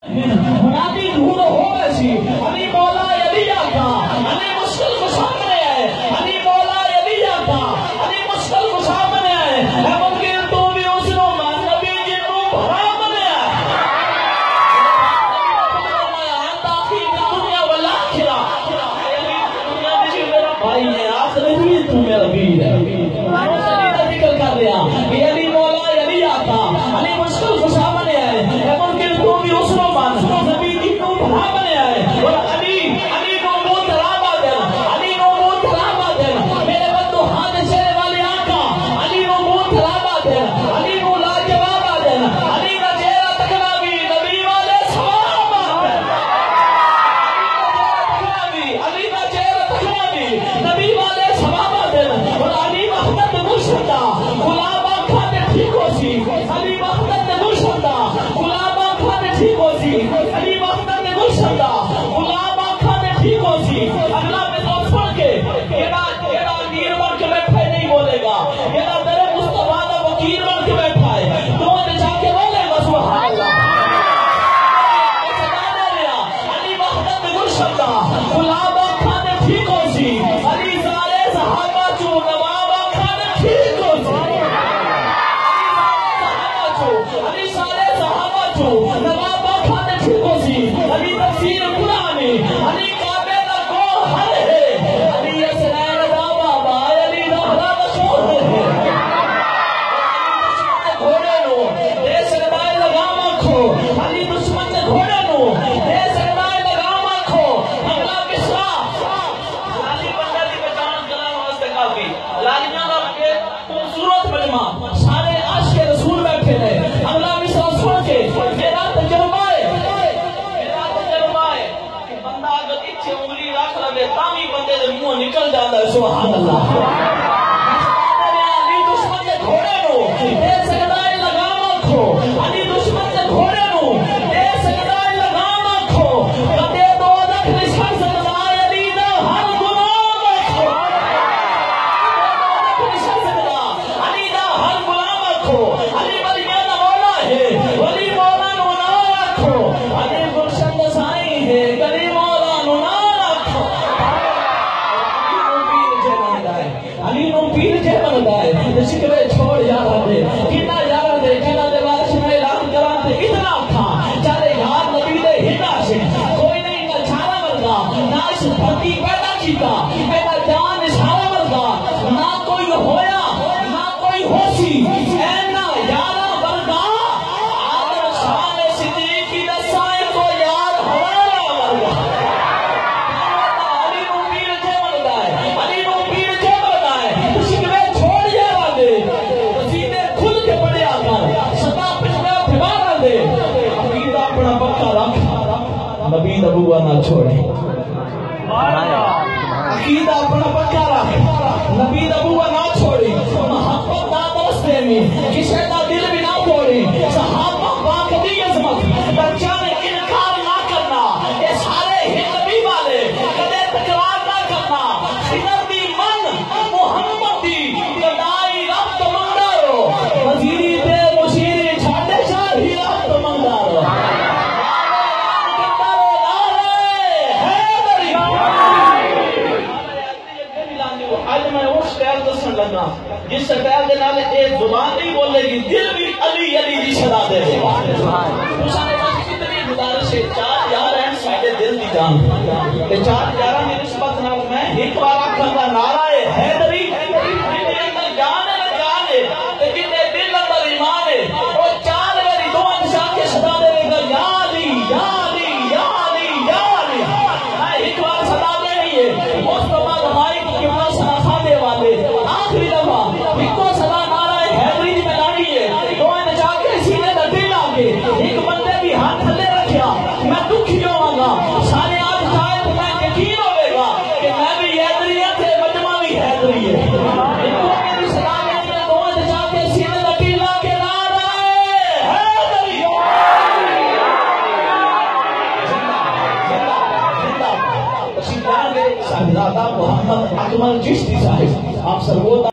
منادی دھون ہو ایسی علی مولا علی آقا علی مشکل کو سامنے آئے علی مولا علی آقا علی مشکل کو سامنے آئے ہے ممکن تو بھی اس نو مان نبی جی نو بھرا منے آئے آتا کی دنیا والآخرہ دنیا دیجی میرا بھائی ہے آخر بھی تو میرا بیر ہے ذکر کر رہا کہ علی مولا علی آقا علی مشکل کو سامنے آئے ہے ممکن تو بھی اس نو مان نبی جی نو بھرا منے آئے اور علی کو موت رابا دن علی کو موت رابا دن میرے بندو ہاتھ چہرے والے آقا علی کو موت رابا دن علی کو لاجوابا دن علی کا چہرہ تکنا بھی نبی والے سوابا دن علی کا چہرہ تکنا بھی نبی والے سوابا دن اور علی وحدت مرشدہ غلابہ کھاتے ٹھیک ہو سی علی وحدت مرشدہ غلابہ کھاتے ٹھیک ہو سی علی وحدت مرشدہ غلابہ کھاتے ٹھیک ہو سی اللہ میں تو پڑھ کے ایڈا امیر بن کے بیٹھا ہے نہیں بولے گا ایڈا در مصطفیٰ دا وکیل بن کے بیٹھا ہے تو وہ جا کے بولے گا سبحان اللہ علی وحدت مرشدہ غلابہ کھاتے ٹھیک ہو سی علی سارے صحابہ چو نوابہ کھاتے ٹھیک ہو سی علی سارے صحابہ چو نوابہ کھاتے ٹھیک ہو سی علی تفسیر قرآن علی کعبے دا گوہر ہے علی اسرائیل دا بابا علی دا بڑا مشہور ہے گھوڑے نو دے سکدائے لگام آنکھو علی دشمن دے گھوڑے نو دے سکدائے لگام آنکھو اگلا پسرا علی بندہ دی پہچان کلام واسطے کافی لالیاں دا خوبصورت مجمع سارے عاشق رسول بیٹھے ہیں اگلا پسرا سن کے میرا تجربہ کہ بندہ اگر اچھے انگلی رکھ لگے تامی بندے دے منہ نکل جاتا ہے سبحان اللہ علی دشمن دے گھوڑے نو دے سکدائے لگام آنکھو علی دشمن دے گھوڑے نو دے سکدائے لگام آنکھو کدے دو دکھ نشان سکدائے علی دا ہر غلام آنکھو نشان سکدائے علی دا ہر غلام آنکھو علی ولیاں دا مولا ہے ولی مولا نو نا آنکھو علی گلشن دا سائی ہے گلی مولا نو نا آنکھو علی نو پیر جے بندا ہے شکوے چھوڑ یارا دے کنا یارا دے کنا دے وارش میں اعلان کران تے اتنا تھا چارے یار نبی دے ہدا سے کوئی نہیں نہ چھانا ورگا نہ اس دھرتی پیدا کیتا ایڈا جان اشارہ ورگا نہ کوئی ہویا نہ کوئی ہوسی اینا یارا ورگا آدم شان صدیقی دا سائے کو یار ہمارا ورگا علی نو پیر جے بندا ہے علی نو پیر جے بندا ہے شکوے چھوڑ یارا دے سیدھے کھل کے پڑیا کر سدا پچھڑا پھبارا دے عقیدہ اپنا پکا رکھ نبی دا بوا نہ چھوڑے عقیدہ اپنا پکا رکھ نبی دا بوا نہ چھوڑے محبت دا درستے میں کسی دا دل بھی نہ توڑے صحابہ پاک دی عظمت بچہ نے انکار نہ کرنا یہ سارے ہی نبی والے کدے تکرار نہ کرنا خضر دی من محمد دی کدائی رب مندارو وزیری دے مشیری چھاٹے شاہی رب مندارو آج میں اس شہر دسن لگا جس شہر دے نال اے زبان نہیں بولے گی دل بھی علی علی دی صدا دے دے سارے پاس کتنی گزارش ہے چار یار ہیں ساڈے دل دی جان تے چار یاراں دی نسبت نال میں ایک بار آکھاں دا نعرہ ہے حیدری جے اندر جان ہے تے جے دل اندر ایمان ہے او چار واری دو انشاء کے صدا دے گا یا علی یا علی یا علی یا علی ایک بار صدا دے رہی ہے اس تو بعد مائک کے پاس دے والے آخری دفعہ ایک کو صدا نعرہ حیدری دی ملانی ہے دو انشاء کے سینے دا دل آگے ایک بندے بھی ہاتھ تھلے رکھیا میں دکھی ہوواں گا سارے آج شاید میں یقین ہوئے گا کہ میں بھی حیدری ہے تے مجمع بھی حیدری ہے ایک کو میری صدا کے اندر دو انشاء کے سینے دا دل آگے نعرہ حیدری شہزادہ محمد اکمل چشتی صاحب آپ سرگوت